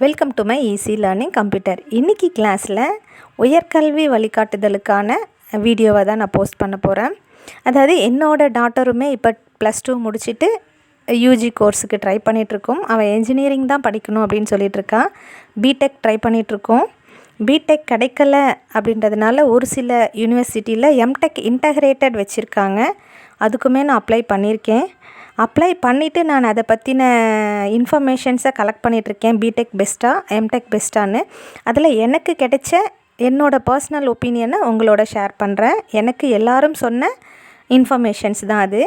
Welcome to my easy learning computer. இன்றைக்கி கிளாஸில் உயர்கல்வி வழிகாட்டுதலுக்கான வீடியோவை தான் நான் போஸ்ட் பண்ண போகிறேன். அதாவது என்னோடய டாட்டருமே இப்போ +2 முடிச்சுட்டு யூஜி கோர்ஸுக்கு ட்ரை பண்ணிகிட்ருக்கோம். அவள் என்ஜினியரிங் தான் படிக்கணும் அப்படின்னு சொல்லிகிட்ருக்கா. பிடெக் ட்ரை பண்ணிகிட்ருக்கோம். பிடெக் கிடைக்கல அப்படின்றதுனால ஒரு சில யூனிவர்சிட்டியில் எம்டெக் இன்டகிரேட்டட் வச்சுருக்காங்க. அதுக்குமே நான் அப்ளை பண்ணியிருக்கேன். அப்ளை பண்ணிவிட்டு நான் அதை பற்றின இன்ஃபர்மேஷன்ஸை கலெக்ட் பண்ணிகிட்ருக்கேன். பிடெக் பெஸ்ட்டா எம்டெக் பெஸ்ட்டான்னு. அதில் எனக்கு கிடைச்ச என்னோடய பர்சனல் ஒப்பீனியனை உங்களோட ஷேர் பண்ணுறேன். எனக்கு எல்லாரும் சொன்ன இன்ஃபர்மேஷன்ஸ் தான் அது.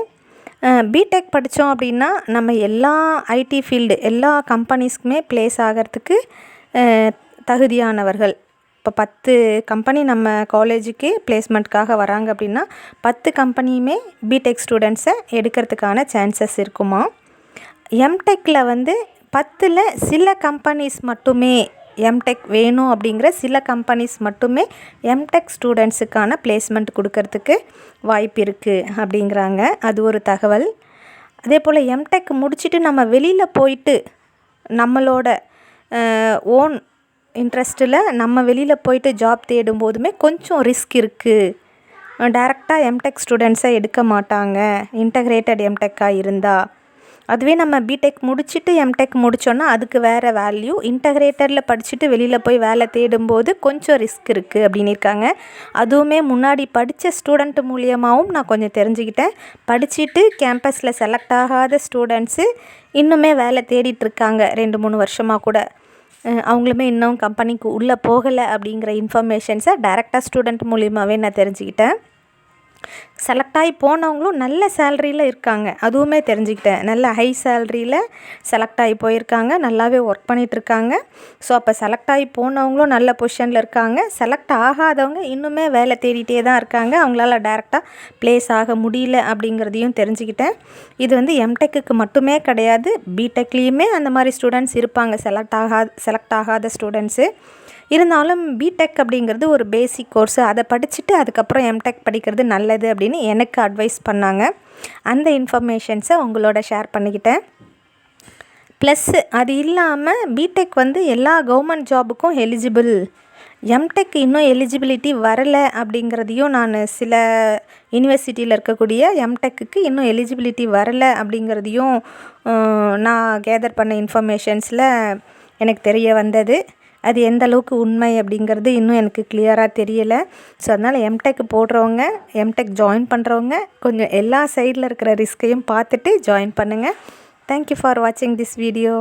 பிடெக் படித்தோம் அப்படின்னா நம்ம எல்லா ஐடி ஃபீல்டு எல்லா கம்பெனிஸ்க்குமே ப்ளேஸ் ஆகிறதுக்கு தகுதியானவர்கள். இப்போ 10 கம்பெனி நம்ம காலேஜுக்கு ப்ளேஸ்மெண்ட்காக வராங்க அப்படின்னா 10 கம்பெனியுமே பிடெக் ஸ்டூடெண்ட்ஸை எடுக்கிறதுக்கான சான்சஸ் இருக்குமா. எம்டெக்கில் 10ல் சில கம்பெனிஸ் மட்டுமே எம்டெக் வேணும் அப்படிங்கிற சில கம்பெனிஸ் மட்டுமே எம்டெக் ஸ்டூடெண்ட்ஸுக்கான ப்ளேஸ்மெண்ட் கொடுக்கறதுக்கு வாய்ப்பு இருக்குது அப்படிங்கிறாங்க. அது ஒரு தகவல். அதே போல் எம்டெக் முடிச்சுட்டு நம்ம வெளியில் போயிட்டு நம்மளோட ஓன் இன்ட்ரெஸ்ட்டில் நம்ம வெளியில் போயிட்டு ஜாப் தேடும் போதுமே கொஞ்சம் ரிஸ்க் இருக்குது. டைரெக்டாக எம்டெக் ஸ்டூடெண்ட்ஸை எடுக்க மாட்டாங்க இன்டகிரேட்டட் எம்டெக்காக இருந்தால். அதுவே நம்ம பிடெக் முடிச்சுட்டு எம்டெக் முடித்தோன்னா அதுக்கு வேறு வேல்யூ. இன்டகிரேட்டடில் படிச்சுட்டு வெளியில் போய் வேலை தேடும்போது கொஞ்சம் ரிஸ்க் இருக்குது அப்படின்னு இருக்காங்க. அதுவுமே முன்னாடி படித்த ஸ்டூடெண்ட் மூலியமாகவும் நான் கொஞ்சம் தெரிஞ்சுக்கிட்டேன். படிச்சுட்டு கேம்பஸில் செலக்ட் ஆகாத ஸ்டூடெண்ட்ஸு இன்னுமே வேலை தேடிட்டுருக்காங்க 2-3 வருஷமாக கூட. அவங்களுமே இன்னும் கம்பெனிக்கு உள்ளே போகலை அப்படிங்கிற இன்ஃபர்மேஷன்ஸை டைரெக்டாக ஸ்டூடெண்ட் மூலியமாகவே நான் தெரிஞ்சுக்கிட்டேன். செலக்ட் ஆகி போனவங்களும் நல்ல சேலரியில் இருக்காங்க, அதுவுமே தெரிஞ்சுக்கிட்டேன். நல்ல ஹை சேலரியில் செலக்ட் ஆகி போயிருக்காங்க, நல்லாவே ஒர்க் பண்ணிகிட்ருக்காங்க. ஸோ அப்போ செலக்ட் ஆகி போனவங்களும் நல்ல பொசிஷனில் இருக்காங்க. செலக்ட் ஆகாதவங்க இன்னுமே வேலை தேடிட்டே தான் இருக்காங்க. அவங்களால டைரெக்டாக ப்ளேஸ் ஆக முடியல அப்படிங்கிறதையும் தெரிஞ்சுக்கிட்டேன். இது எம்டெக்குக்கு மட்டுமே கிடையாது, பிடெக்லேயுமே அந்த மாதிரி ஸ்டூடெண்ட்ஸ் இருப்பாங்க, செலக்ட் ஆகாத ஸ்டூடெண்ட்ஸு. இருந்தாலும் பிடெக் அப்படிங்கிறது ஒரு பேசிக் கோர்ஸு. அதை படிச்சுட்டு அதுக்கப்புறம் எம்டெக் படிக்கிறது நல்லது அப்படின்னு எனக்கு அட்வைஸ் பண்ணாங்க. அந்த இன்ஃபர்மேஷன்ஸை உங்களோட ஷேர் பண்ணிக்கிட்டேன். ப்ளஸ் அது இல்லாமல் பிடெக் எல்லா கவர்மெண்ட் ஜாபுக்கும் எலிஜிபிள். எம்டெக் இன்னும் எலிஜிபிலிட்டி வரலை அப்படிங்கிறதையும் நான் சில யூனிவர்சிட்டியில் இருக்கக்கூடிய எம்டெக்குக்கு இன்னும் எலிஜிபிலிட்டி வரலை அப்படிங்கிறதையும் நான் கேதர் பண்ண இன்ஃபர்மேஷன்ஸில் எனக்கு தெரிய வந்தது. அது எந்த அளவுக்கு உண்மை அப்படிங்கிறது இன்னும் எனக்கு கிளியராக தெரியலை. ஸோ அதனால் எம்டெக் போடுறவங்க, எம்டெக் ஜாயின் பண்ணுறவங்க கொஞ்சம் எல்லா சைடில் இருக்கிற ரிஸ்கையும் பார்த்துட்டு ஜாயின் பண்ணுங்கள். தேங்க்யூ ஃபார் வாட்சிங் திஸ் வீடியோ.